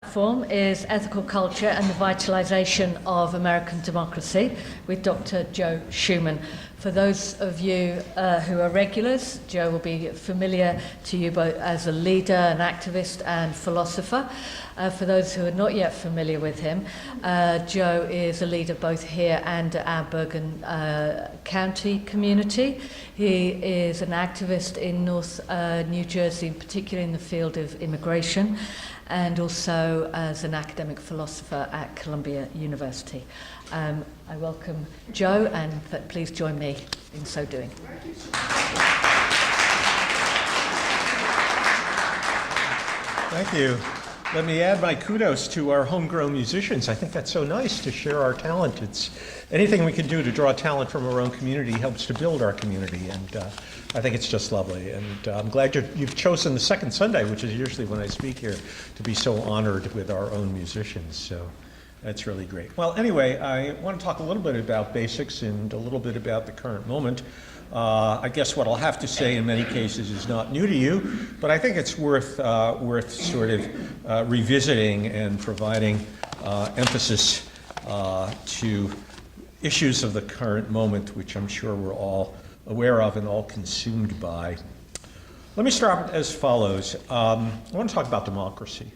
Platform is Ethical Culture and the Vitalization of American Democracy with Dr. Joe Chuman. For those of you who are regulars, Joe will be familiar to you both as a leader, an activist and philosopher. For those who are not yet familiar with him, Joe is a leader both here and at our Bergen County community. He is an activist in North New Jersey, particularly in the field of immigration, and also as an academic philosopher at Columbia University. I welcome Joe, and please join me in so doing. Thank you. Let me add my kudos to our homegrown musicians. I think that's so nice to share our talent. It's anything we can do to draw talent from our own community helps to build our community, and I think it's just lovely. And I'm glad you've chosen the second Sunday, which is usually when I speak here, to be so honored with our own musicians. So that's really great. Well, anyway, I want to talk a little bit about basics and a little bit about the current moment. I guess what I'll have to say in many cases is not new to you, but I think it's worth sort of revisiting and providing emphasis to issues of the current moment, which I'm sure we're all aware of and all consumed by. Let me start as follows. I want to talk about democracy.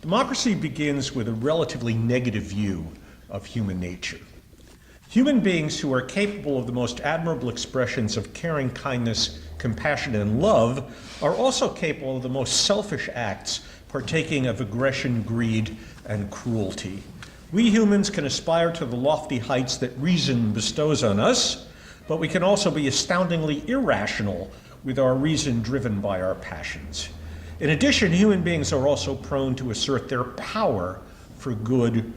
Democracy begins with a relatively negative view of human nature. Human beings who are capable of the most admirable expressions of caring, kindness, compassion, and love are also capable of the most selfish acts, partaking of aggression, greed, and cruelty. We humans can aspire to the lofty heights that reason bestows on us, but we can also be astoundingly irrational with our reason driven by our passions. In addition, human beings are also prone to assert their power for good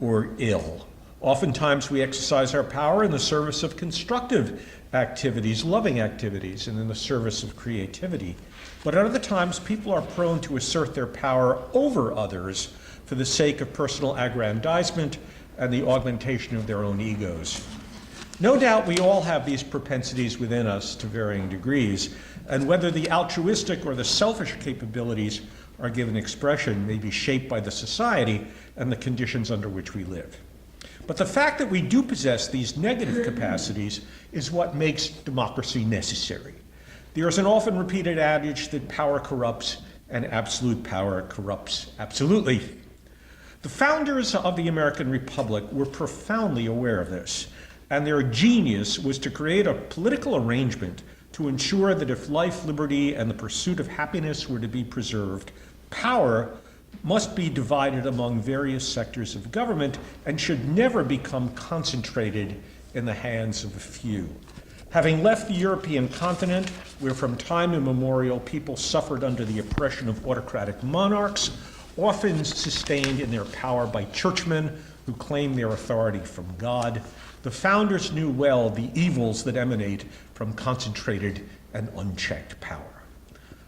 or ill. Oftentimes we exercise our power in the service of constructive activities, loving activities, and in the service of creativity. But at other times, people are prone to assert their power over others for the sake of personal aggrandizement and the augmentation of their own egos. No doubt we all have these propensities within us to varying degrees, and whether the altruistic or the selfish capabilities are given expression may be shaped by the society and the conditions under which we live. But the fact that we do possess these negative capacities is what makes democracy necessary. There is an often repeated adage that power corrupts and absolute power corrupts absolutely. The founders of the American Republic were profoundly aware of this, and their genius was to create a political arrangement to ensure that if life, liberty, and the pursuit of happiness were to be preserved, power must be divided among various sectors of government and should never become concentrated in the hands of a few. Having left the European continent, where from time immemorial people suffered under the oppression of autocratic monarchs, often sustained in their power by churchmen who claimed their authority from God, the founders knew well the evils that emanate from concentrated and unchecked power.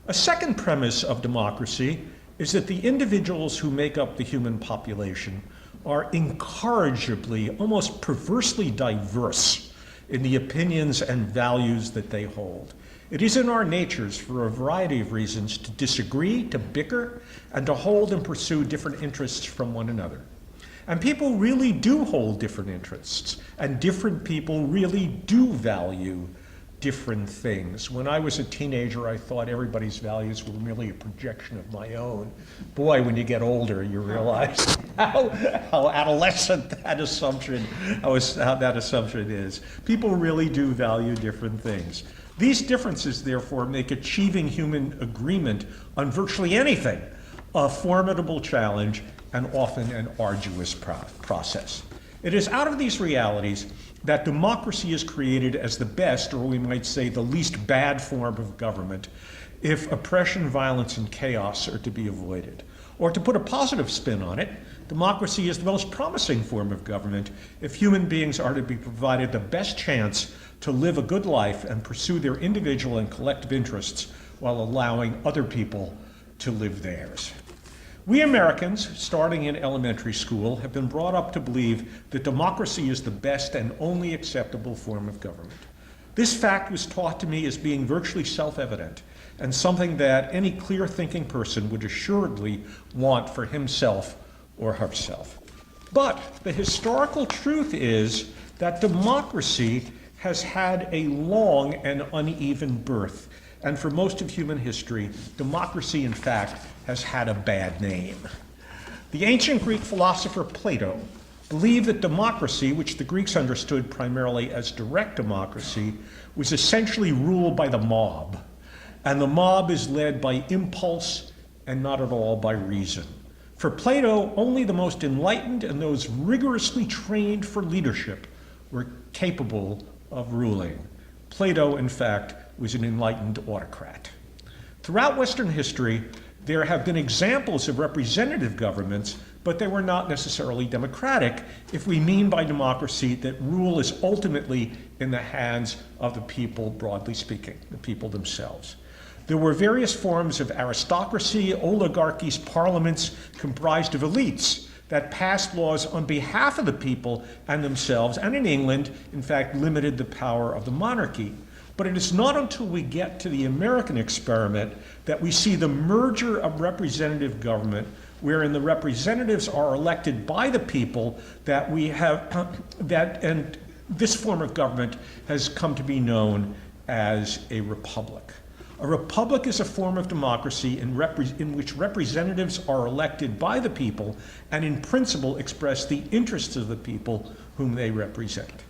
A second premise of democracy is that the individuals who make up the human population are incorrigibly, almost perversely diverse in the opinions and values that they hold. It is in our natures, for a variety of reasons, to disagree, to bicker, and to hold and pursue different interests from one another. And people really do hold different interests, and different people really do value different things. When I was a teenager, I thought everybody's values were merely a projection of my own. Boy, when you get older, you realize how adolescent that assumption is. People really do value different things. These differences, therefore, make achieving human agreement on virtually anything a formidable challenge and often an arduous process. It is out of these realities that democracy is created as the best, or we might say the least bad form of government, if oppression, violence, and chaos are to be avoided. Or to put a positive spin on it, democracy is the most promising form of government if human beings are to be provided the best chance to live a good life and pursue their individual and collective interests while allowing other people to live theirs. We Americans, starting in elementary school, have been brought up to believe that democracy is the best and only acceptable form of government. This fact was taught to me as being virtually self-evident and something that any clear-thinking person would assuredly want for himself or herself. But the historical truth is that democracy has had a long and uneven birth. And for most of human history, democracy, in fact, has had a bad name. The ancient Greek philosopher Plato believed that democracy, which the Greeks understood primarily as direct democracy, was essentially ruled by the mob. And the mob is led by impulse and not at all by reason. For Plato, only the most enlightened and those rigorously trained for leadership were capable of ruling. Plato, in fact, was an enlightened autocrat. Throughout Western history, there have been examples of representative governments, but they were not necessarily democratic if we mean by democracy that rule is ultimately in the hands of the people, broadly speaking, the people themselves. There were various forms of aristocracy, oligarchies, parliaments comprised of elites that passed laws on behalf of the people and themselves, and in England, in fact, limited the power of the monarchy. But it is not until we get to the American experiment that we see the merger of representative government, wherein the representatives are elected by the people, that we have and this form of government has come to be known as a republic. A republic is a form of democracy in which representatives are elected by the people and in principle express the interests of the people whom they represent.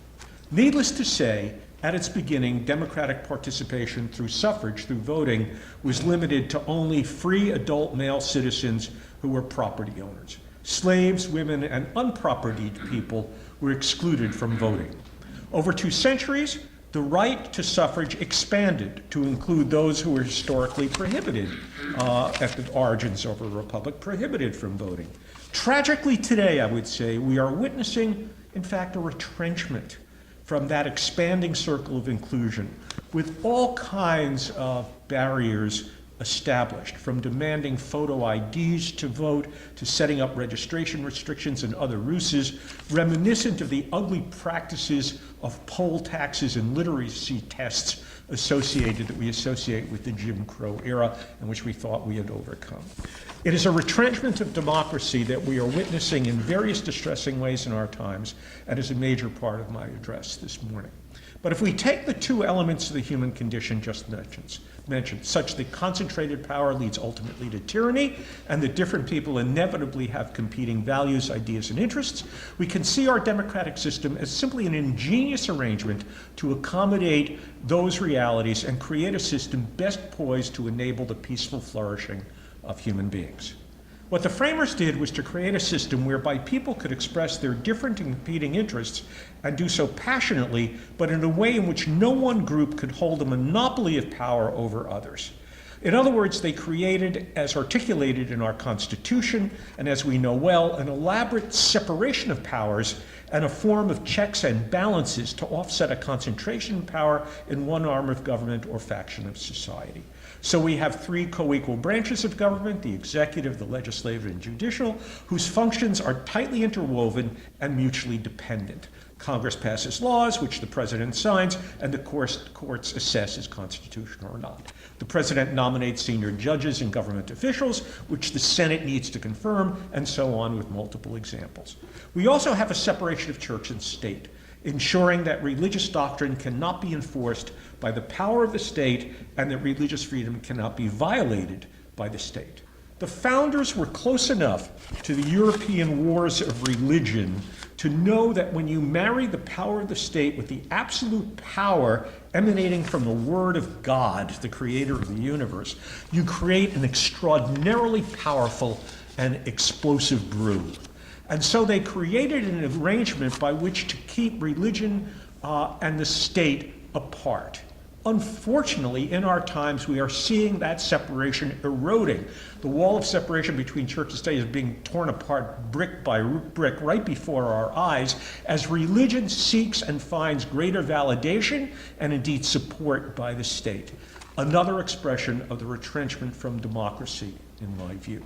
Needless to say, at its beginning, democratic participation through suffrage, through voting, was limited to only free adult male citizens who were property owners. Slaves, women, and unpropertied people were excluded from voting. Over 2 centuries, the right to suffrage expanded to include those who were historically prohibited, at the origins of a republic, prohibited from voting. Tragically today, I would say, we are witnessing, in fact, a retrenchment from that expanding circle of inclusion, with all kinds of barriers established, from demanding photo IDs to vote, to setting up registration restrictions and other ruses, reminiscent of the ugly practices of poll taxes and literacy tests that we associate with the Jim Crow era, and which we thought we had overcome. It is a retrenchment of democracy that we are witnessing in various distressing ways in our times, and is a major part of my address this morning. But if we take the 2 elements of the human condition just mentioned, such that concentrated power leads ultimately to tyranny, and that different people inevitably have competing values, ideas, and interests, we can see our democratic system as simply an ingenious arrangement to accommodate those realities and create a system best poised to enable the peaceful flourishing of human beings. What the framers did was to create a system whereby people could express their different and competing interests and do so passionately, but in a way in which no one group could hold a monopoly of power over others. In other words, they created, as articulated in our Constitution, and as we know well, an elaborate separation of powers and a form of checks and balances to offset a concentration of power in one arm of government or faction of society. So we have 3 co-equal branches of government, the executive, the legislative, and judicial, whose functions are tightly interwoven and mutually dependent. Congress passes laws, which the president signs, and the courts assess as constitutional or not. The president nominates senior judges and government officials, which the Senate needs to confirm, and so on, with multiple examples. We also have a separation of church and state, ensuring that religious doctrine cannot be enforced by the power of the state and that religious freedom cannot be violated by the state. The founders were close enough to the European wars of religion to know that when you marry the power of the state with the absolute power emanating from the Word of God, the creator of the universe, you create an extraordinarily powerful and explosive brew. And so they created an arrangement by which to keep religion and the state apart. Unfortunately, in our times, we are seeing that separation eroding. The wall of separation between church and state is being torn apart brick by brick right before our eyes as religion seeks and finds greater validation and indeed support by the state. Another expression of the retrenchment from democracy, in my view.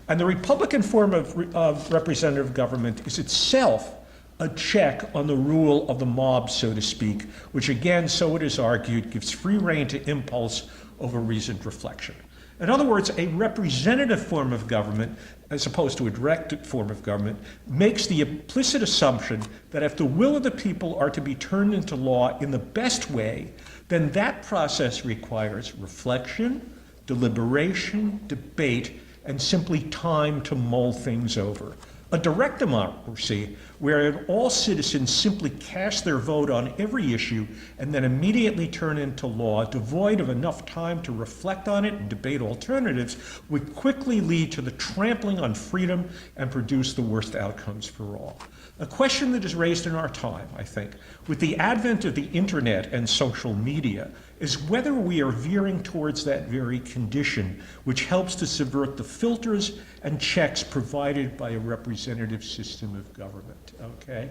And the Republican form of representative government is itself a check on the rule of the mob, so to speak, which again, so it is argued, gives free rein to impulse over reasoned reflection. In other words, a representative form of government, as opposed to a direct form of government, makes the implicit assumption that if the will of the people are to be turned into law in the best way, then that process requires reflection, deliberation, debate, and simply time to mull things over. A direct democracy, wherein all citizens simply cast their vote on every issue and then immediately turn into law, devoid of enough time to reflect on it and debate alternatives, would quickly lead to the trampling on freedom and produce the worst outcomes for all. A question that is raised in our time, I think, with the advent of the internet and social media, is whether we are veering towards that very condition which helps to subvert the filters and checks provided by a representative system of government, okay?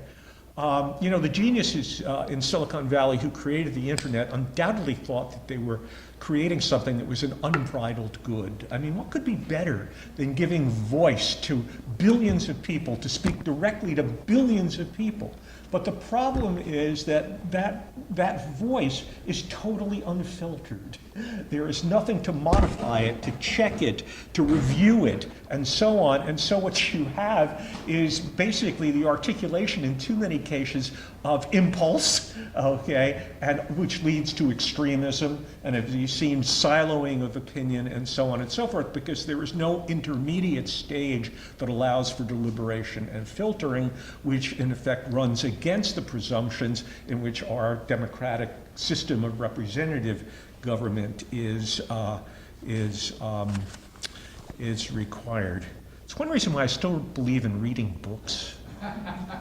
You know, the geniuses in Silicon Valley who created the internet undoubtedly thought that they were creating something that was an unbridled good. I mean, what could be better than giving voice to billions of people, to speak directly to billions of people? But the problem is that voice is totally unfiltered. There is nothing to modify it, to check it, to review it, and so on. And so what you have is basically the articulation in too many cases of impulse, okay, and which leads to extremism, and as you've seen, siloing of opinion, and so on and so forth, because there is no intermediate stage that allows for deliberation and filtering, which in effect runs against the presumptions in which our democratic system of representative government is required. It's one reason why I still believe in reading books.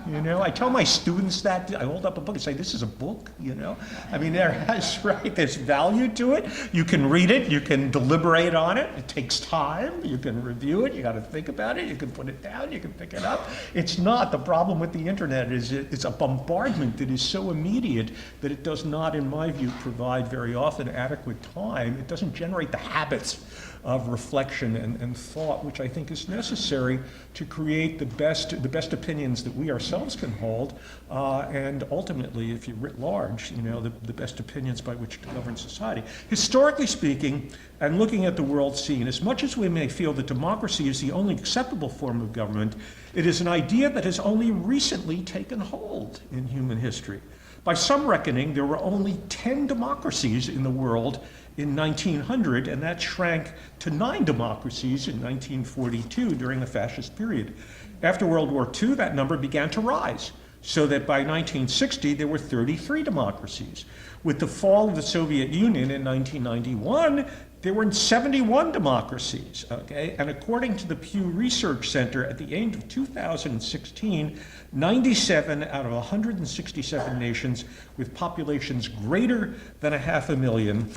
You know, I tell my students that, I hold up a book and say, this is a book, you know? I mean, there's value to it. You can read it, you can deliberate on it, it takes time, you can review it, you gotta think about it, you can put it down, you can pick it up. It's not, the problem with the internet is it's a bombardment that is so immediate that it does not, in my view, provide very often adequate time. It doesn't generate the habits of reflection and thought, which I think is necessary to create the best opinions that we ourselves can hold, and ultimately, if you writ large, you know, the best opinions by which to govern society. Historically speaking, and looking at the world scene, as much as we may feel that democracy is the only acceptable form of government, it is an idea that has only recently taken hold in human history. By some reckoning, there were only 10 democracies in the world in 1900, and that shrank to 9 democracies in 1942 during the fascist period. After World War II, that number began to rise, so that by 1960 there were 33 democracies. With the fall of the Soviet Union in 1991, there were 71 democracies, okay? And according to the Pew Research Center, at the end of 2016, 97 out of 167 nations with populations greater than 500,000,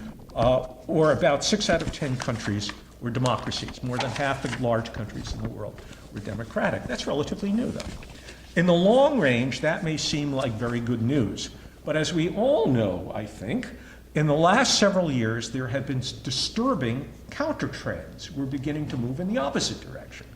or about 6 out of 10 countries, were democracies. More than half the large countries in the world were democratic. That's relatively new, though. In the long range, that may seem like very good news. But as we all know, I think, in the last several years, there have been disturbing counter-trends. We're beginning to move in the opposite direction.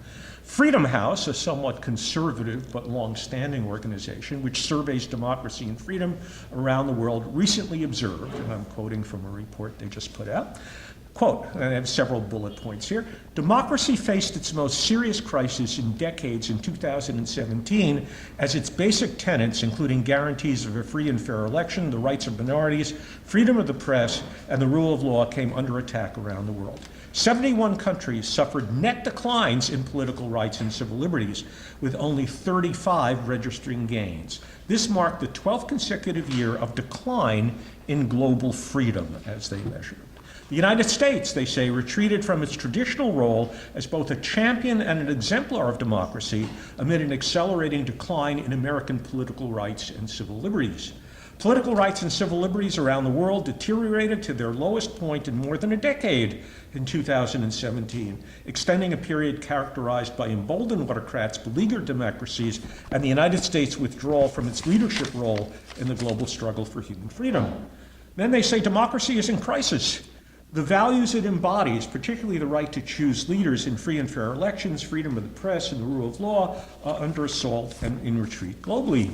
Freedom House, a somewhat conservative but long-standing organization which surveys democracy and freedom around the world, recently observed, and I'm quoting from a report they just put out, quote, and I have several bullet points here, democracy faced its most serious crisis in decades in 2017 as its basic tenets, including guarantees of a free and fair election, the rights of minorities, freedom of the press, and the rule of law came under attack around the world. 71 countries suffered net declines in political rights and civil liberties, with only 35 registering gains. This marked the 12th consecutive year of decline in global freedom, as they measured. The United States, they say, retreated from its traditional role as both a champion and an exemplar of democracy amid an accelerating decline in American political rights and civil liberties. Political rights and civil liberties around the world deteriorated to their lowest point in more than a decade in 2017, extending a period characterized by emboldened autocrats, beleaguered democracies, and the United States' withdrawal from its leadership role in the global struggle for human freedom. Then they say democracy is in crisis. The values it embodies, particularly the right to choose leaders in free and fair elections, freedom of the press, and the rule of law, are under assault and in retreat globally.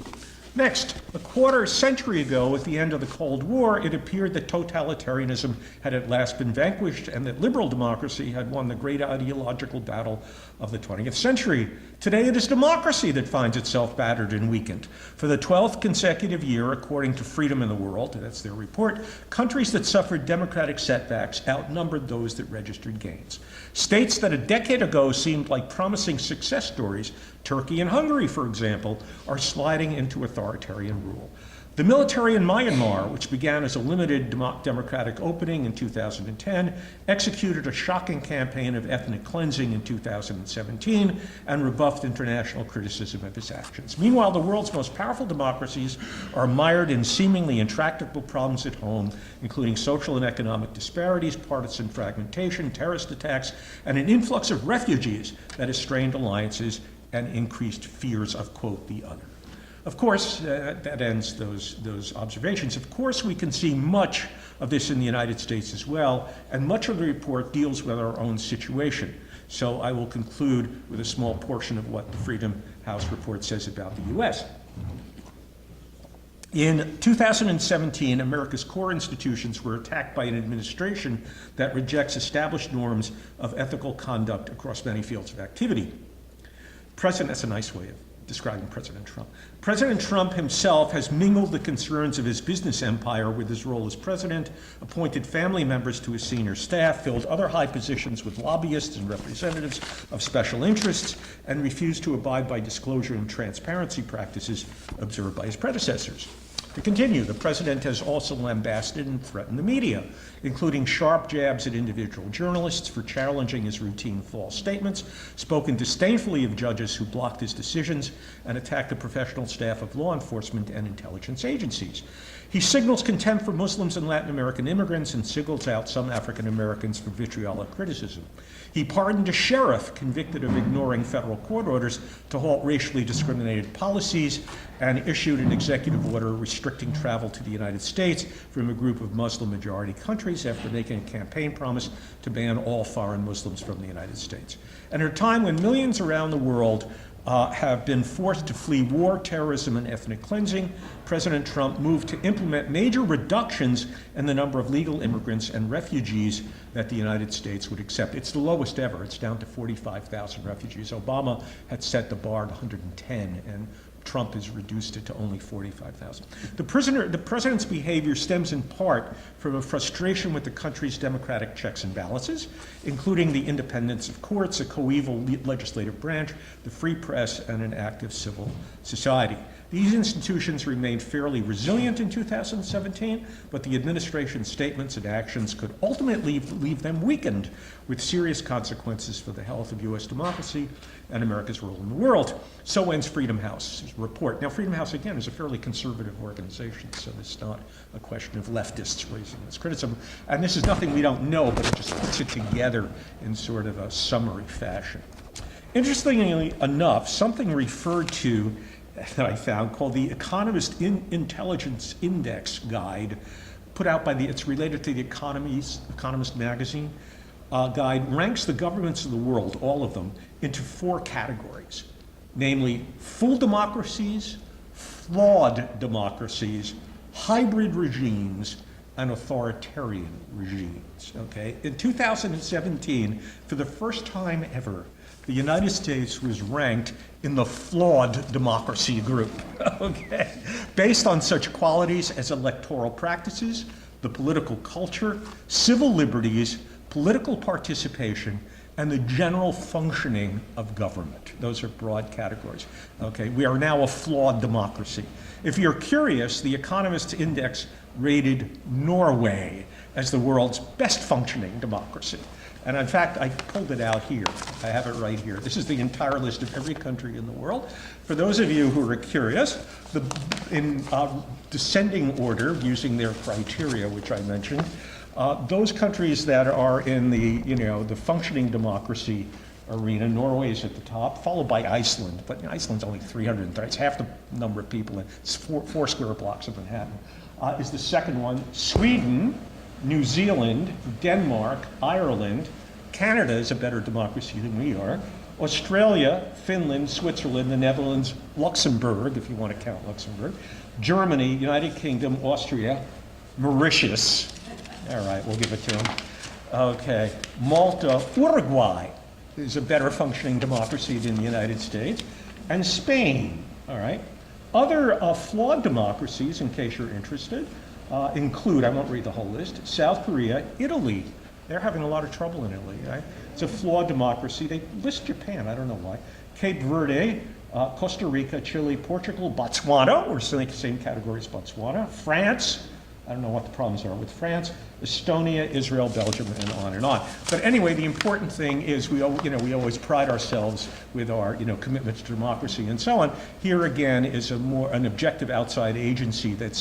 Next, a quarter century ago, at the end of the Cold War, it appeared that totalitarianism had at last been vanquished and that liberal democracy had won the great ideological battle of the 20th century. Today, it is democracy that finds itself battered and weakened. For the 12th consecutive year, according to Freedom in the World, that's their report, countries that suffered democratic setbacks outnumbered those that registered gains. States that a decade ago seemed like promising success stories, Turkey and Hungary, for example, are sliding into authoritarian rule. The military in Myanmar, which began as a limited democratic opening in 2010, executed a shocking campaign of ethnic cleansing in 2017 and rebuffed international criticism of its actions. Meanwhile, the world's most powerful democracies are mired in seemingly intractable problems at home, including social and economic disparities, partisan fragmentation, terrorist attacks, and an influx of refugees that has strained alliances and increased fears of, quote, the other. Of course, that ends those observations. Of course, we can see much of this in the United States as well, and much of the report deals with our own situation. So I will conclude with a small portion of what the Freedom House report says about the US. In 2017, America's core institutions were attacked by an administration that rejects established norms of ethical conduct across many fields of activity. That's a nice way of describing President Trump. President Trump himself has mingled the concerns of his business empire with his role as president, appointed family members to his senior staff, filled other high positions with lobbyists and representatives of special interests, and refused to abide by disclosure and transparency practices observed by his predecessors. To continue, the president has also lambasted and threatened the media, including sharp jabs at individual journalists for challenging his routine false statements, spoken disdainfully of judges who blocked his decisions, and attacked the professional staff of law enforcement and intelligence agencies. He signals contempt for Muslims and Latin American immigrants and singles out some African Americans for vitriolic criticism. He pardoned a sheriff convicted of ignoring federal court orders to halt racially discriminated policies and issued an executive order restricting travel to the United States from a group of Muslim-majority countries after making a campaign promise to ban all foreign Muslims from the United States. And at a time when millions around the world have been forced to flee war, terrorism, and ethnic cleansing, President Trump moved to implement major reductions in the number of legal immigrants and refugees that the United States would accept. It's the lowest ever. It's down to 45,000 refugees. Obama had set the bar at 110, and Trump has reduced it to only 45,000. The president's behavior stems in part from a frustration with the country's democratic checks and balances, including the independence of courts, a coeval legislative branch, the free press, and an active civil society. These institutions remained fairly resilient in 2017, but the administration's statements and actions could ultimately leave them weakened, with serious consequences for the health of U.S. democracy and America's role in the world. So ends Freedom House's report. Now, Freedom House, again, is a fairly conservative organization, so it's not a question of leftists raising this criticism. And this is nothing we don't know, but it just puts it together in sort of a summary fashion. Interestingly enough, something referred to that I found called the Economist Intelligence Index Guide, put out by it's related to the Economist magazine, guide ranks the governments of the world, all of them, into 4 categories, namely full democracies, flawed democracies, hybrid regimes, and authoritarian regimes, okay? In 2017, for the first time ever, the United States was ranked in the flawed democracy group, okay? Based on such qualities as electoral practices, the political culture, civil liberties, political participation, and the general functioning of government. Those are broad categories, okay? We are now a flawed democracy. If you're curious, the Economist Index rated Norway as the world's best functioning democracy. And in fact, I pulled it out here. I have it right here. This is the entire list of every country in the world. For those of you who are curious, in descending order, using their criteria, which I mentioned, those countries that are in the functioning democracy arena, Norway is at the top, followed by Iceland. But Iceland's only 330. It's half the number of people. It's four square blocks of Manhattan. Is the second one. Sweden, New Zealand, Denmark, Ireland. Canada is a better democracy than we are. Australia, Finland, Switzerland, the Netherlands, Luxembourg, if you want to count Luxembourg, Germany, United Kingdom, Austria, Mauritius. All right, we'll give it to them. Okay, Malta, Uruguay is a better functioning democracy than the United States, and Spain. All right. Other flawed democracies, in case you're interested, include, I won't read the whole list, South Korea, Italy. They're having a lot of trouble in Italy, right? It's a flawed democracy. They list Japan, I don't know why. Cape Verde, Costa Rica, Chile, Portugal, Botswana, we're still in the same category as Botswana, France, I don't know what the problems are with France, Estonia, Israel, Belgium, and on and on. But anyway, the important thing is we always pride ourselves with our commitment to democracy and so on. Here again is an objective outside agency that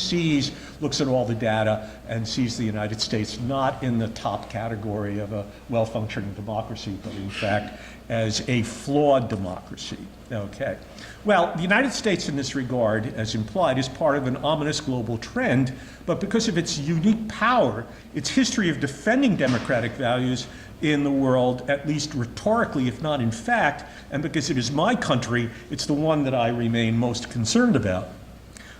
looks at all the data and sees the United States not in the top category of a well-functioning democracy, but in fact as a flawed democracy. Okay. Well, the United States in this regard, as implied, is part of an ominous global trend, but because of its unique power, its history of defending democratic values in the world, at least rhetorically, if not in fact, and because it is my country, it's the one that I remain most concerned about.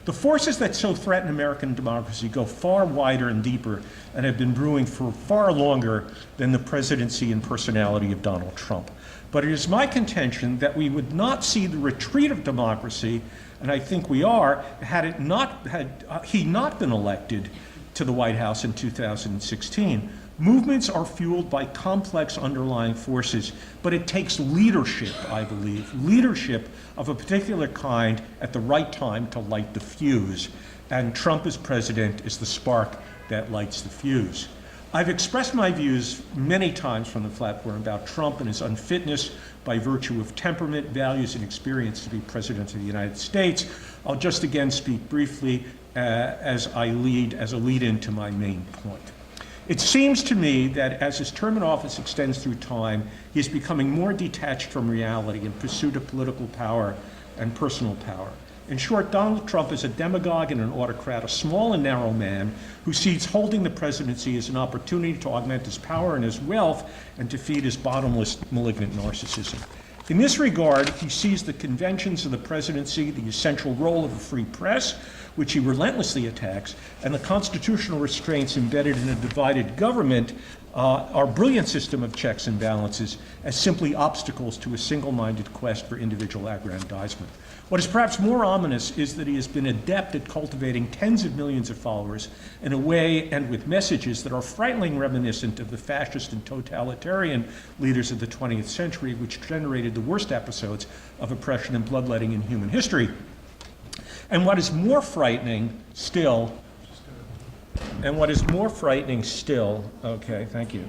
The forces that so threaten American democracy go far wider and deeper and have been brewing for far longer than the presidency and personality of Donald Trump. But it is my contention that we would not see the retreat of democracy, and I think we are, had he not been elected to the White House in 2016. Movements are fueled by complex underlying forces, but it takes leadership, I believe, leadership of a particular kind at the right time to light the fuse. And Trump as president is the spark that lights the fuse. I've expressed my views many times from the platform about Trump and his unfitness by virtue of temperament, values, and experience to be president of the United States. I'll just again speak briefly as a lead-in to my main point. It seems to me that as his term in office extends through time, he is becoming more detached from reality in pursuit of political power and personal power. In short, Donald Trump is a demagogue and an autocrat, a small and narrow man who sees holding the presidency as an opportunity to augment his power and his wealth and to feed his bottomless, malignant narcissism. In this regard, he sees the conventions of the presidency, the essential role of a free press, which he relentlessly attacks, and the constitutional restraints embedded in a divided government, our brilliant system of checks and balances, as simply obstacles to a single-minded quest for individual aggrandizement. What is perhaps more ominous is that he has been adept at cultivating tens of millions of followers in a way and with messages that are frighteningly reminiscent of the fascist and totalitarian leaders of the 20th century, which generated the worst episodes of oppression and bloodletting in human history. And what is more frightening still, okay, thank you,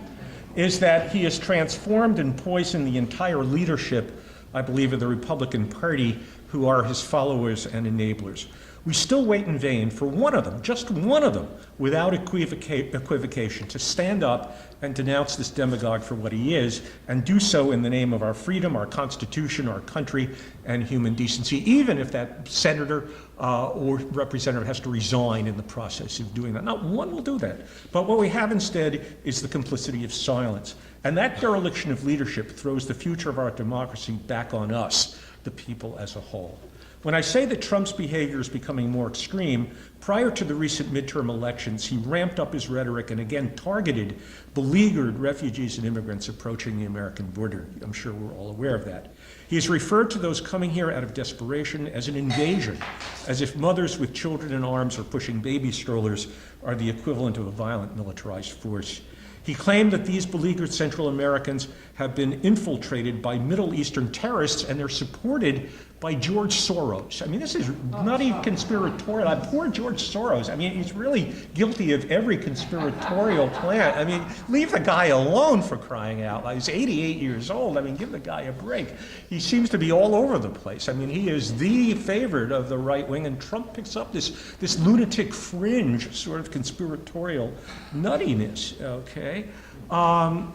is that he has transformed and poisoned the entire leadership, I believe, of the Republican Party, who are his followers and enablers. We still wait in vain for one of them, just one of them, without equivocation, to stand up and denounce this demagogue for what he is, and do so in the name of our freedom, our Constitution, our country, and human decency, even if that senator or representative has to resign in the process of doing that. Not one will do that. But what we have instead is the complicity of silence. And that dereliction of leadership throws the future of our democracy back on us, the people as a whole. When I say that Trump's behavior is becoming more extreme, prior to the recent midterm elections, he ramped up his rhetoric and again targeted beleaguered refugees and immigrants approaching the American border. I'm sure we're all aware of that. He has referred to those coming here out of desperation as an invasion, as if mothers with children in arms or pushing baby strollers are the equivalent of a violent militarized force. He claimed that these beleaguered Central Americans have been infiltrated by Middle Eastern terrorists and they're supported by George Soros. I mean, this is nutty conspiratorial. Poor George Soros. I mean, he's really guilty of every conspiratorial plan. I mean, leave the guy alone, for crying out loud. He's 88 years old. I mean, give the guy a break. He seems to be all over the place. I mean, he is the favorite of the right wing, and Trump picks up this lunatic fringe sort of conspiratorial nuttiness, okay?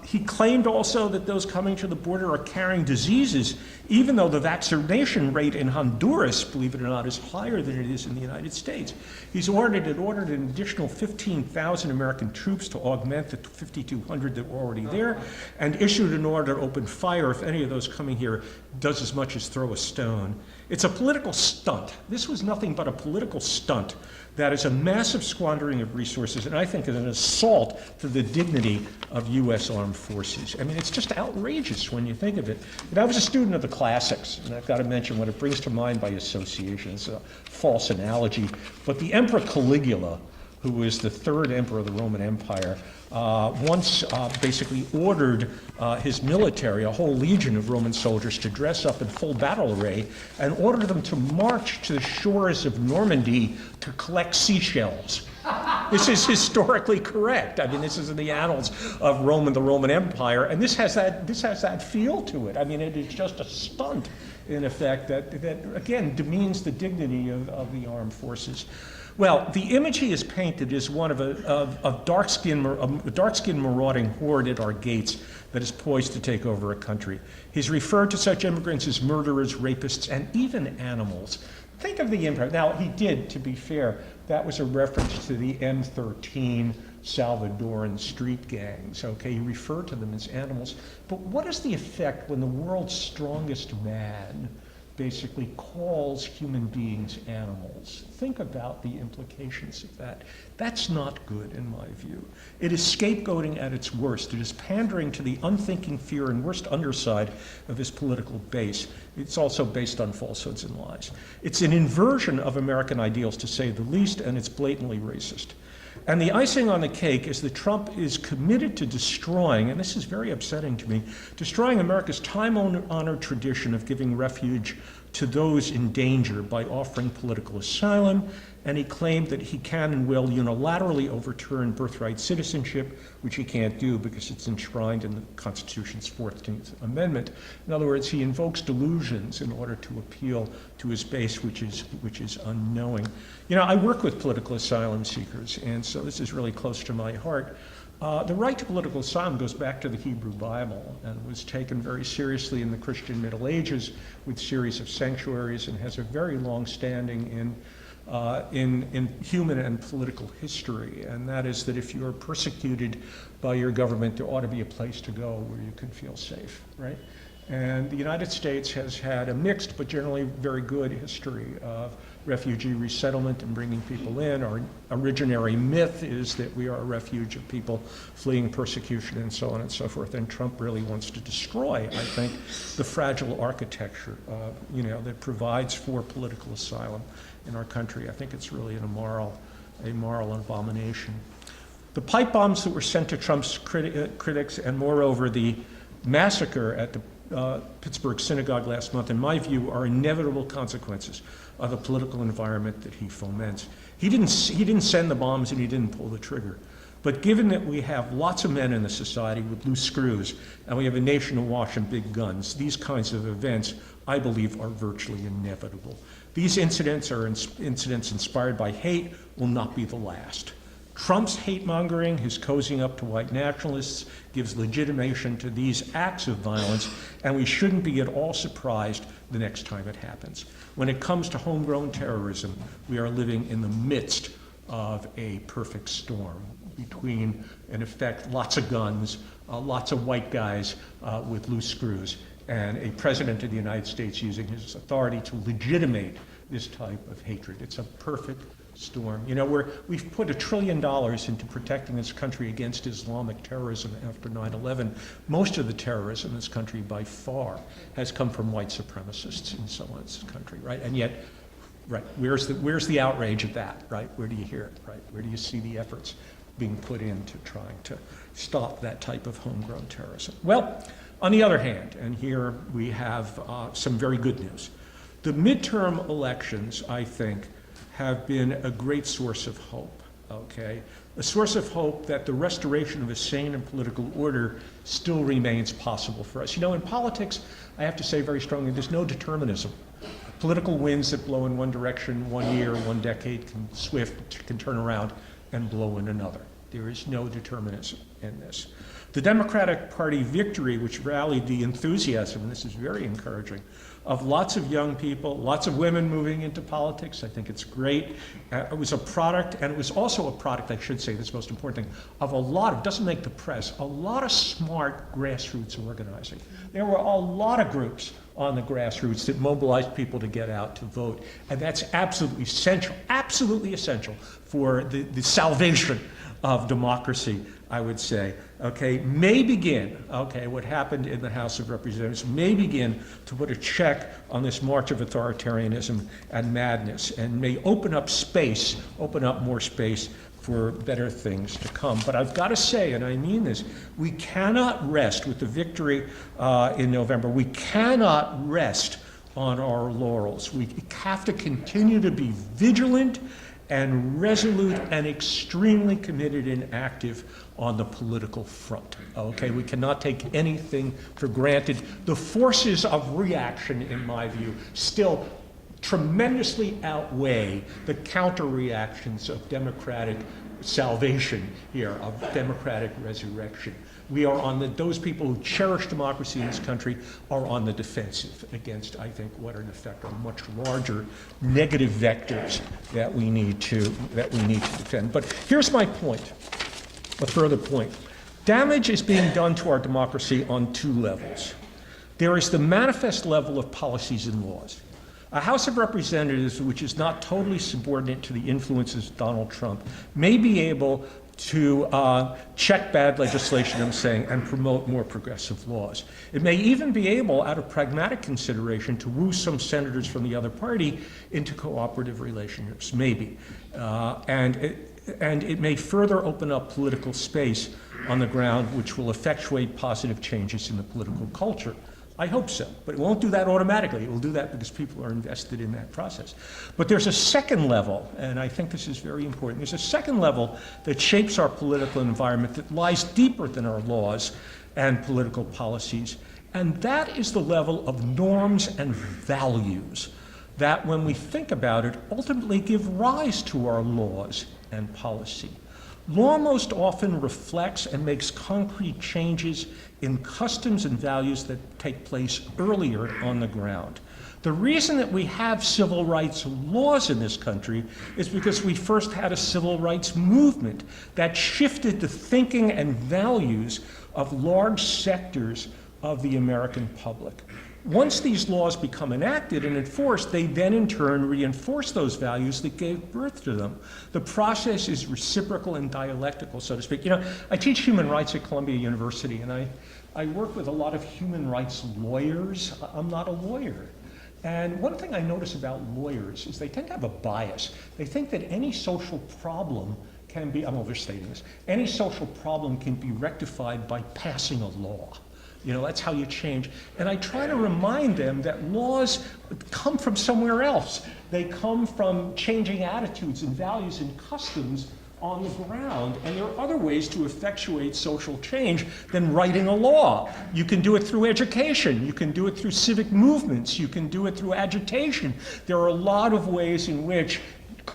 He claimed also that those coming to the border are carrying diseases, even though the vaccination rate in Honduras, believe it or not, is higher than it is in the United States. He's ordered an additional 15,000 American troops to augment the 5,200 that were already there, and issued an order to open fire if any of those coming here does as much as throw a stone. It's a political stunt. This was nothing but a political stunt that is a massive squandering of resources, and I think is an assault to the dignity of U.S. armed forces. I mean, it's just outrageous when you think of it. And I was a student of the classics, and I've got to mention what it brings to mind by association. It's a false analogy, but the Emperor Caligula, who was the third emperor of the Roman Empire, once basically ordered his military, a whole legion of Roman soldiers, to dress up in full battle array and ordered them to march to the shores of Normandy to collect seashells. This is historically correct. I mean, this is in the annals of Rome and the Roman Empire, and this has that feel to it. I mean, it is just a stunt, in effect, that again demeans the dignity of the armed forces. Well, the image he has painted is one of a dark-skinned marauding horde at our gates that is poised to take over a country. He's referred to such immigrants as murderers, rapists, and even animals. Think of the impact. Now, he did, to be fair, that was a reference to the M13 Salvadoran street gangs, okay? He referred to them as animals. But what is the effect when the world's strongest man basically calls human beings animals? Think about the implications of that. That's not good, in my view. It is scapegoating at its worst. It is pandering to the unthinking fear and worst underside of his political base. It's also based on falsehoods and lies. It's an inversion of American ideals, to say the least, and it's blatantly racist. And the icing on the cake is that Trump is committed to destroying, and this is very upsetting to me, destroying America's time-honored tradition of giving refuge to those in danger by offering political asylum, and he claimed that he can and will unilaterally overturn birthright citizenship, which he can't do because it's enshrined in the Constitution's 14th Amendment. In other words, he invokes delusions in order to appeal to his base, which is unknowing. You know, I work with political asylum seekers, and so this is really close to my heart. The right to political asylum goes back to the Hebrew Bible and was taken very seriously in the Christian Middle Ages with a series of sanctuaries, and has a very long standing in human and political history, and that is that if you are persecuted by your government, there ought to be a place to go where you can feel safe, right? And the United States has had a mixed but generally very good history of refugee resettlement and bringing people in. Our originary myth is that we are a refuge of people fleeing persecution and so on and so forth. And Trump really wants to destroy, I think, the fragile architecture, that provides for political asylum in our country. I think it's really a moral abomination. The pipe bombs that were sent to Trump's critics, and moreover the massacre at the Pittsburgh synagogue last month, in my view, are inevitable consequences of the political environment that he foments. He didn't send the bombs and he didn't pull the trigger. But given that we have lots of men in the society with loose screws, and we have a nation awash in big guns, these kinds of events, I believe, are virtually inevitable. These incidents are incidents inspired by hate, will not be the last. Trump's hate-mongering, his cozying up to white nationalists, gives legitimation to these acts of violence, and we shouldn't be at all surprised the next time it happens. When it comes to homegrown terrorism, we are living in the midst of a perfect storm between, in effect, lots of guns, lots of white guys with loose screws, and a president of the United States using his authority to legitimate this type of hatred. It's a perfect storm. You know, we've put $1 trillion into protecting this country against Islamic terrorism after 9/11. Most of the terrorism in this country, by far, has come from white supremacists and so on in this country, right? And yet, right, where's the outrage of that, right? Where do you hear it, right? Where do you see the efforts being put into trying to stop that type of homegrown terrorism? Well, on the other hand, and here we have some very good news. The midterm elections, I think, have been a great source of hope, okay? A source of hope that the restoration of a sane and political order still remains possible for us. You know, in politics, I have to say very strongly, there's no determinism. Political winds that blow in one direction, 1 year, 1 decade, can turn around and blow in another. There is no determinism in this. The Democratic Party victory, which rallied the enthusiasm, and this is very encouraging, of lots of young people, lots of women moving into politics. I think it's great. It was a product, and it was also a product, I should say, that's the most important thing, of a lot of, doesn't make the press, a lot of smart grassroots organizing. There were a lot of groups on the grassroots that mobilized people to get out to vote, and that's absolutely essential for the salvation of democracy, I would say. Okay, may begin, okay, what happened in the House of Representatives may begin to put a check on this march of authoritarianism and madness, and may open up more space for better things to come. But I've got to say, and I mean this, we cannot rest with the victory in November. We cannot rest on our laurels. We have to continue to be vigilant and resolute and extremely committed and active on the political front. Okay, we cannot take anything for granted. The forces of reaction, in my view, still tremendously outweigh the counter reactions of democratic salvation here, of democratic resurrection. We are on those people who cherish democracy in this country are on the defensive against, I think, what in effect are much larger negative vectors that we need to defend. But here's my point, a further point. Damage is being done to our democracy on two levels. There is the manifest level of policies and laws. A House of Representatives, which is not totally subordinate to the influences of Donald Trump, may be able to check bad legislation, I'm saying, and promote more progressive laws. It may even be able, out of pragmatic consideration, to woo some senators from the other party into cooperative relationships, maybe. And it may further open up political space on the ground, which will effectuate positive changes in the political culture. I hope so, but it won't do that automatically. It will do that because people are invested in that process. But there's a second level, and I think this is very important. There's a second level that shapes our political environment that lies deeper than our laws and political policies, and that is the level of norms and values that, when we think about it, ultimately give rise to our laws and policy. Law most often reflects and makes concrete changes in customs and values that take place earlier on the ground. The reason that we have civil rights laws in this country is because we first had a civil rights movement that shifted the thinking and values of large sectors of the American public. Once these laws become enacted and enforced, they then in turn reinforce those values that gave birth to them. The process is reciprocal and dialectical, so to speak. You know, I teach human rights at Columbia University, and I work with a lot of human rights lawyers. I'm not a lawyer. And one thing I notice about lawyers is they tend to have a bias. They think that any social problem can be, I'm overstating this, any social problem can be rectified by passing a law. You know, that's how you change. And I try to remind them that laws come from somewhere else. They come from changing attitudes and values and customs on the ground. And there are other ways to effectuate social change than writing a law. You can do it through education. You can do it through civic movements. You can do it through agitation. There are a lot of ways in which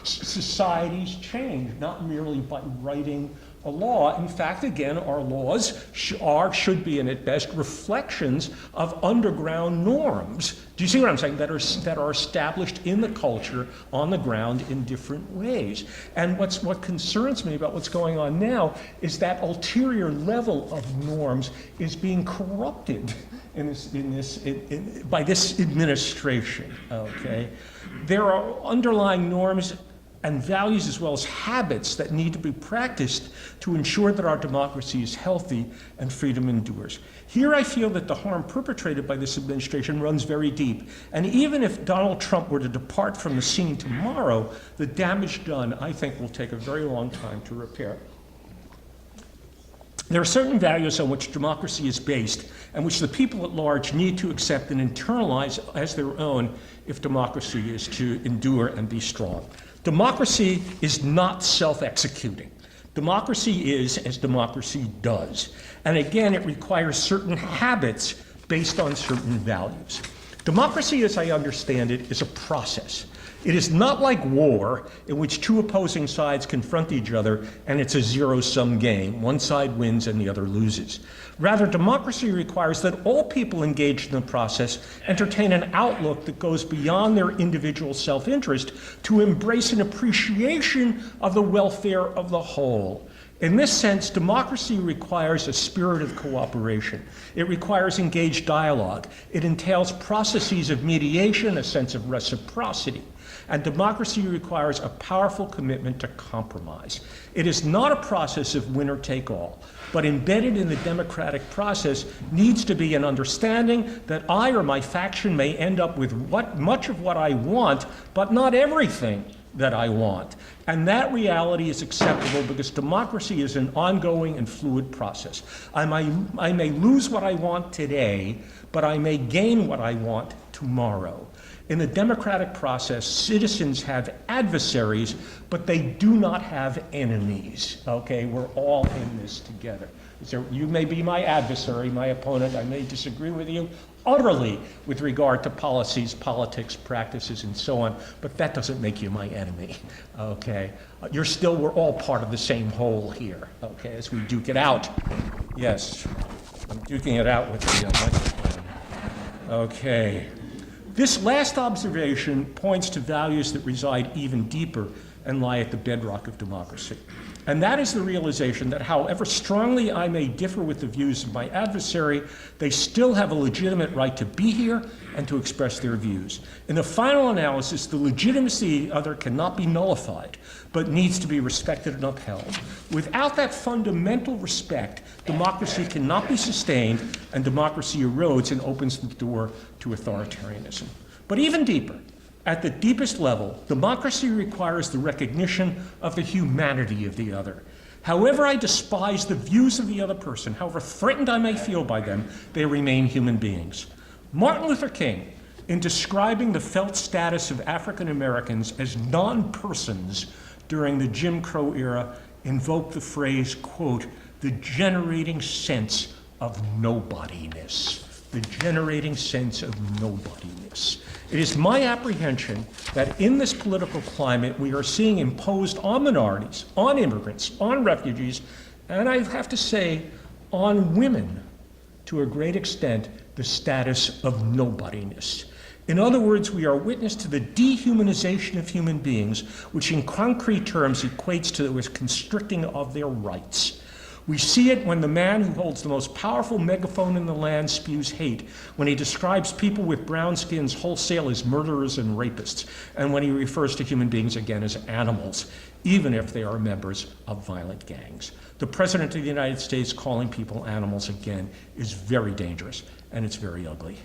societies change, not merely by writing a law. In fact, again, our laws should be, and at best, reflections of underground norms. Do you see what I'm saying? That are established in the culture on the ground in different ways. And what concerns me about what's going on now is that ulterior level of norms is being corrupted by this administration. Okay, there are underlying norms and values as well as habits that need to be practiced to ensure that our democracy is healthy and freedom endures. Here I feel that the harm perpetrated by this administration runs very deep. And even if Donald Trump were to depart from the scene tomorrow, the damage done, I think, will take a very long time to repair. There are certain values on which democracy is based and which the people at large need to accept and internalize as their own if democracy is to endure and be strong. Democracy is not self-executing. Democracy is as democracy does. And again, it requires certain habits based on certain values. Democracy, as I understand it, is a process. It is not like war, in which two opposing sides confront each other and it's a zero-sum game. One side wins and the other loses. Rather, democracy requires that all people engaged in the process entertain an outlook that goes beyond their individual self-interest to embrace an appreciation of the welfare of the whole. In this sense, democracy requires a spirit of cooperation. It requires engaged dialogue. It entails processes of mediation, a sense of reciprocity. And democracy requires a powerful commitment to compromise. It is not a process of winner take all, but embedded in the democratic process needs to be an understanding that I or my faction may end up with much of what I want, but not everything that I want. And that reality is acceptable because democracy is an ongoing and fluid process. I may lose what I want today, but I may gain what I want tomorrow. In the democratic process, citizens have adversaries, but they do not have enemies, okay? We're all in this together. So you may be my adversary, my opponent. I may disagree with you utterly with regard to policies, politics, practices, and so on, but that doesn't make you my enemy, okay? We're all part of the same whole here, okay, as we duke it out. Yes, I'm duking it out with the microphone. Okay. This last observation points to values that reside even deeper and lie at the bedrock of democracy. And that is the realization that however strongly I may differ with the views of my adversary, they still have a legitimate right to be here and to express their views. In the final analysis, the legitimacy of the other cannot be nullified, but needs to be respected and upheld. Without that fundamental respect, democracy cannot be sustained, and democracy erodes and opens the door to authoritarianism. But even deeper, at the deepest level, democracy requires the recognition of the humanity of the other. However I despise the views of the other person, however threatened I may feel by them, they remain human beings. Martin Luther King, in describing the felt status of African Americans as non-persons during the Jim Crow era, invoked the phrase, quote, the generating sense of nobodiness. The generating sense of nobodiness. It is my apprehension that in this political climate, we are seeing imposed on minorities, on immigrants, on refugees, and I have to say, on women, to a great extent, the status of nobodiness. In other words, we are witness to the dehumanization of human beings, which in concrete terms equates to the constricting of their rights. We see it when the man who holds the most powerful megaphone in the land spews hate, when he describes people with brown skins wholesale as murderers and rapists, and when he refers to human beings again as animals, even if they are members of violent gangs. The President of the United States calling people animals again is very dangerous, and it's very ugly.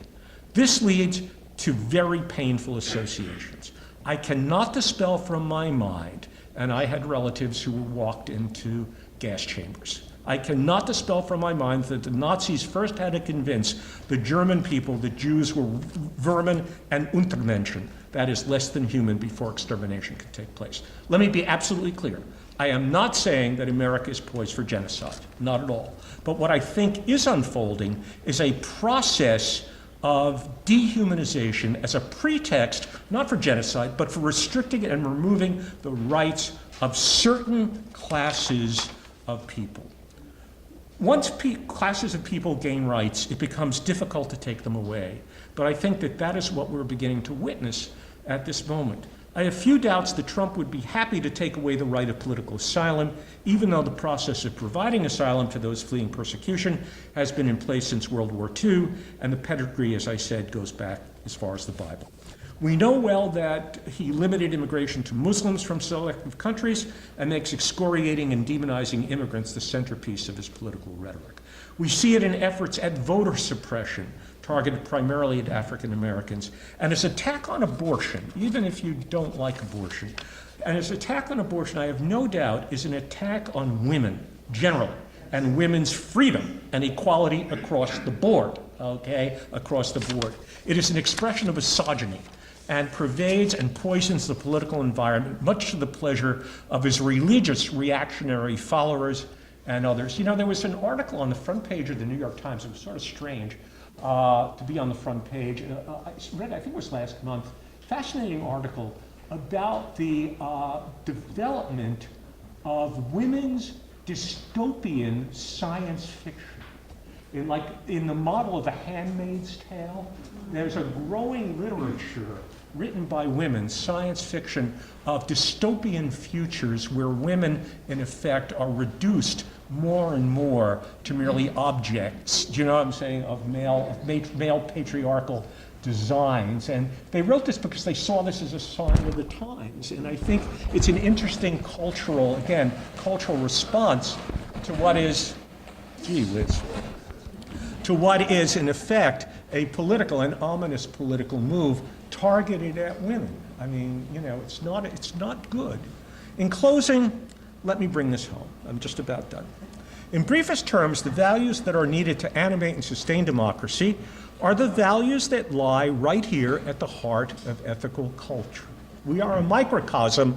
This leads to very painful associations. I cannot dispel from my mind, and I had relatives who were walked into gas chambers. I cannot dispel from my mind that the Nazis first had to convince the German people that Jews were vermin and Untermenschen, that is, less than human, before extermination could take place. Let me be absolutely clear. I am not saying that America is poised for genocide, not at all. But what I think is unfolding is a process of dehumanization as a pretext, not for genocide, but for restricting and removing the rights of certain classes of people. Once classes of people gain rights, it becomes difficult to take them away. But I think that that is what we're beginning to witness at this moment. I have few doubts that Trump would be happy to take away the right of political asylum, even though the process of providing asylum to those fleeing persecution has been in place since World War II, and the pedigree, as I said, goes back as far as the Bible. We know well that he limited immigration to Muslims from selective countries and makes excoriating and demonizing immigrants the centerpiece of his political rhetoric. We see it in efforts at voter suppression, targeted primarily at African Americans, and his attack on abortion, even if you don't like abortion. And his attack on abortion, I have no doubt, is an attack on women generally, and women's freedom and equality across the board, okay, across the board. It is an expression of misogyny and pervades and poisons the political environment, much to the pleasure of his religious reactionary followers and others. You know, there was an article on the front page of the New York Times, it was sort of strange, to be on the front page. I read, I think it was last month, fascinating article about the development of women's dystopian science fiction. In the model of The Handmaid's Tale, there's a growing literature written by women, science fiction, of dystopian futures where women, in effect, are reduced more and more to merely objects, do you know what I'm saying, of male patriarchal designs. And they wrote this because they saw this as a sign of the times. And I think it's an interesting cultural response to what is, to what is, in effect, an ominous political move targeted at women. I mean, it's not good. In closing, let me bring this home. I'm just about done. In briefest terms, the values that are needed to animate and sustain democracy are the values that lie right here at the heart of ethical culture. We are a microcosm,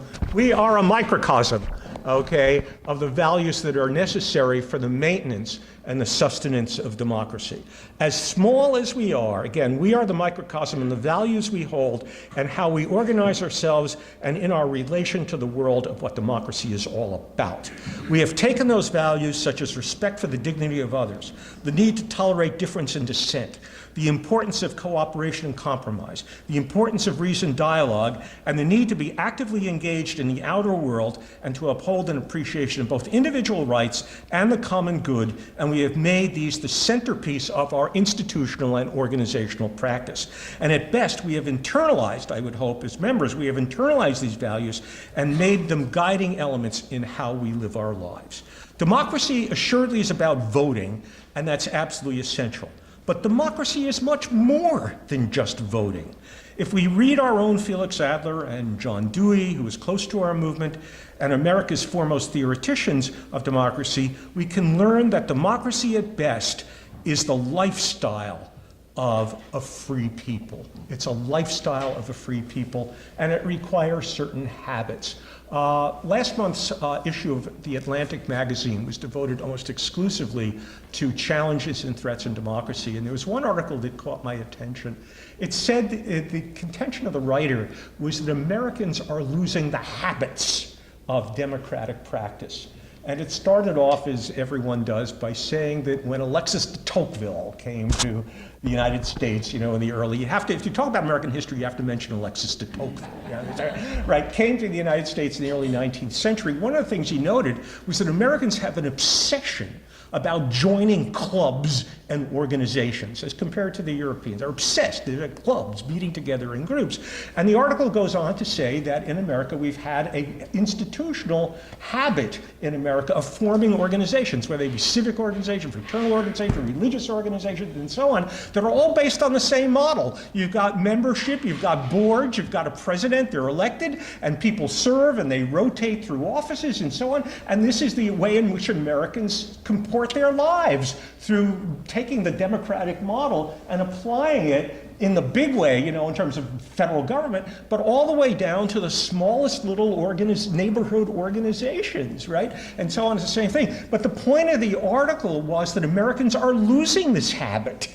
okay, of the values that are necessary for the maintenance and the sustenance of democracy. As small as we are, again, we are the microcosm in the values we hold and how we organize ourselves and in our relation to the world of what democracy is all about. We have taken those values, such as respect for the dignity of others, the need to tolerate difference and dissent, the importance of cooperation and compromise, the importance of reasoned dialogue, and the need to be actively engaged in the outer world and to uphold an appreciation of both individual rights and the common good, and we have made these the centerpiece of our institutional and organizational practice. And at best, we have internalized, I would hope, as members, we have internalized these values and made them guiding elements in how we live our lives. Democracy assuredly is about voting, and that's absolutely essential. But democracy is much more than just voting. If we read our own Felix Adler and John Dewey, who was close to our movement, and America's foremost theoreticians of democracy, we can learn that democracy at best is the lifestyle of a free people. It's a lifestyle of a free people, and it requires certain habits. Last month's issue of The Atlantic magazine was devoted almost exclusively to challenges and threats in democracy, and there was one article that caught my attention. It said the contention of the writer was that Americans are losing the habits of democratic practice. And it started off, as everyone does, by saying that when Alexis de Tocqueville came to the United States, in the early, if you talk about American history, you have to mention Alexis de Tocqueville, right? Came to the United States in the early 19th century. One of the things he noted was that Americans have an obsession about joining clubs and organizations as compared to the Europeans. They're obsessed. They're at clubs, meeting together in groups. And the article goes on to say that in America we've had an institutional habit in America of forming organizations, whether they be civic organizations, fraternal organizations, religious organizations, and so on, that are all based on the same model. You've got membership, you've got boards, you've got a president, they're elected, and people serve and they rotate through offices and so on. And this is the way in which Americans comport their lives, through taking the democratic model and applying it in the big way, in terms of federal government, but all the way down to the smallest little neighborhood organizations, right? And so on, it's the same thing. But the point of the article was that Americans are losing this habit,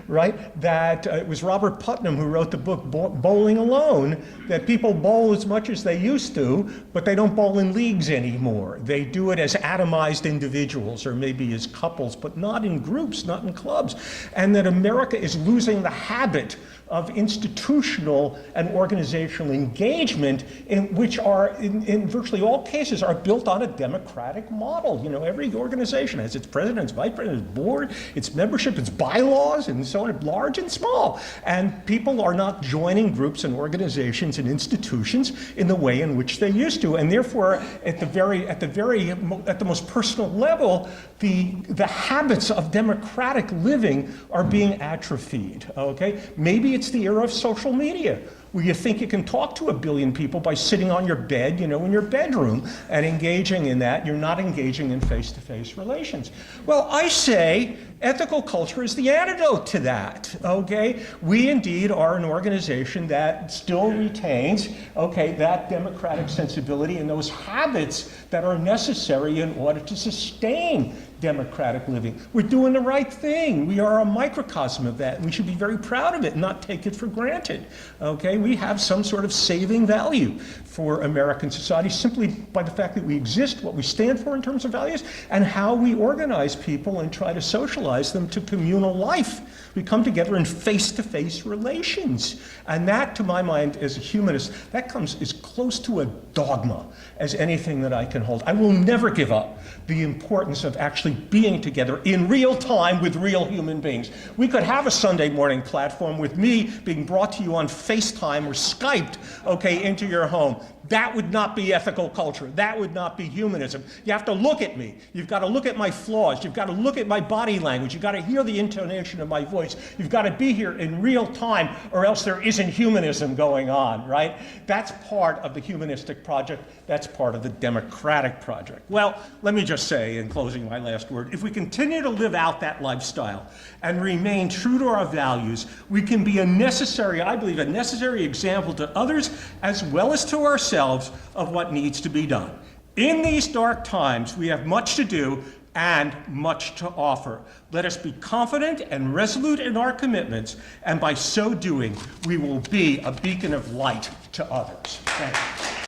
right? That it was Robert Putnam who wrote the book Bowling Alone, that people bowl as much as they used to, but they don't bowl in leagues anymore. They do it as atomized individuals or maybe as couples, but not in groups, not in clubs. And that America is losing the habit of institutional and organizational engagement, which are, in virtually all cases, are built on a democratic model. Every organization has its president, its vice president, its board, its membership, its bylaws, and so on, large and small. And people are not joining groups and organizations and institutions in the way in which they used to. And therefore, at the most personal level, the habits of democratic living are being atrophied, okay? Maybe it's the era of social media, where you think you can talk to 1 billion people by sitting on your bed, in your bedroom, and engaging in that. You're not engaging in face-to-face relations. Well, I say ethical culture is the antidote to that, okay? We indeed are an organization that still retains, okay, that democratic sensibility and those habits that are necessary in order to sustain democratic living. We're doing the right thing. We are a microcosm of that, and we should be very proud of it and not take it for granted. Okay? We have some sort of saving value for American society simply by the fact that we exist, what we stand for in terms of values, and how we organize people and try to socialize them to communal life. We come together in face-to-face relations. And that, to my mind, as a humanist, that comes as close to a dogma as anything that I can hold. I will never give up the importance of actually being together in real time with real human beings. We could have a Sunday morning platform with me being brought to you on FaceTime or Skyped, okay, into your home. That would not be ethical culture. That would not be humanism. You have to look at me. You've got to look at my flaws. You've got to look at my body language. You've got to hear the intonation of my voice. You've got to be here in real time, or else there isn't humanism going on, right? That's part of the humanistic project. That's part of the democratic project. Well, let me just say, in closing my last word, if we continue to live out that lifestyle and remain true to our values, we can be a necessary, I believe, a necessary example to others as well as to ourselves of what needs to be done. In these dark times, we have much to do and much to offer. Let us be confident and resolute in our commitments, and by so doing, we will be a beacon of light to others. Thank you.